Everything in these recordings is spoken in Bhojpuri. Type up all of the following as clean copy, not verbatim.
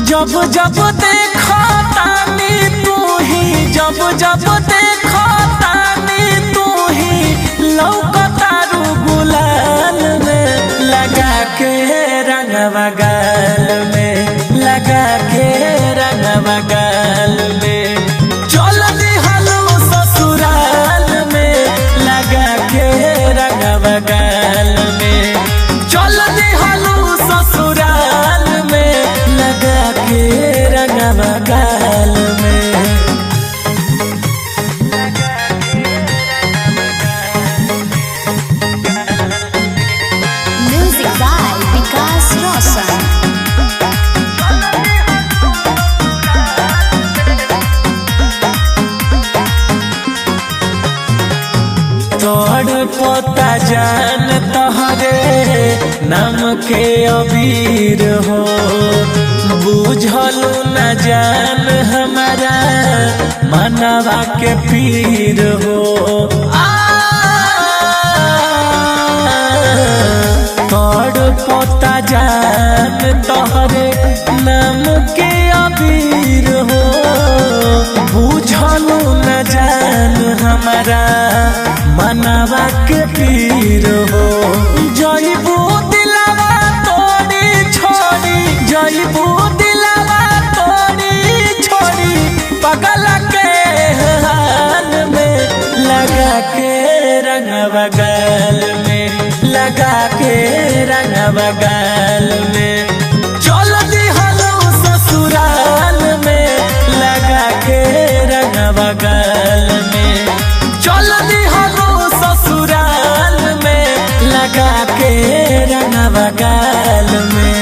जब जब देखो तानी तू ही, जब जब देखो तानी तू ही, लौकतारू गुलाल में लगा के रंगवा गाल में, लगा के रंगवा गाल में। चल दिहलो ससुराल में लगा के रंगवा गाल में, चल दिहलो ससुराल में लगा के रंगवा गाल में। Music by Vikas Roshan. तोड़ पोता जान तोहरे नाम के अबीर हो, बुझलू न जान हमारा मनवा के पीर हो। तोड़ पोता जान तोहरे नाम के अबीर हो, बुझलू न जान हमारा मनवा के पीर हो। जइबू दिलवा तोड़ी छोड़ी, जइबू दिलवा तोड़ी छोड़ी, पगल के हाल में लगा के रंगवा गाल में, लगा के रंगवा गाल में। चल दिहलो ससुराल में लगा के रंगवा गाल में, चल दिहलो ससुराल में लगा के रंगवा गाल में।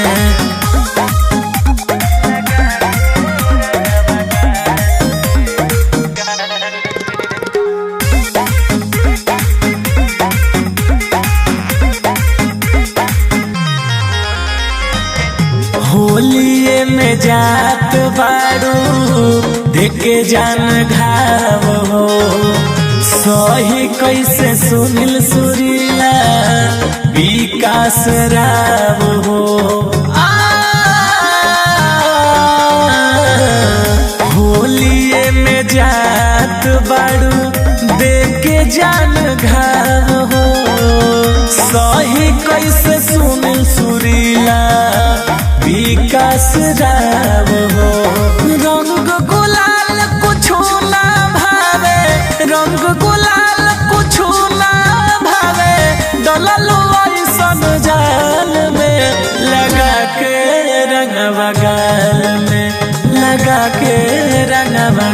होलिए में जात बारू देखे जान घाव हो, सही कैसे सुनील सुरीला विकास राव हो। होलिए में जात बारू देखे जान घाव हो, सही कैसे सुनील सुरीला विकास राव हो। रंग गुलाल कुछो ना भावे, रंग गुलाल कुछो ना भावे, डललो ऐसन जाल में लगा के रंगवा गाल में, लगा के रंगवा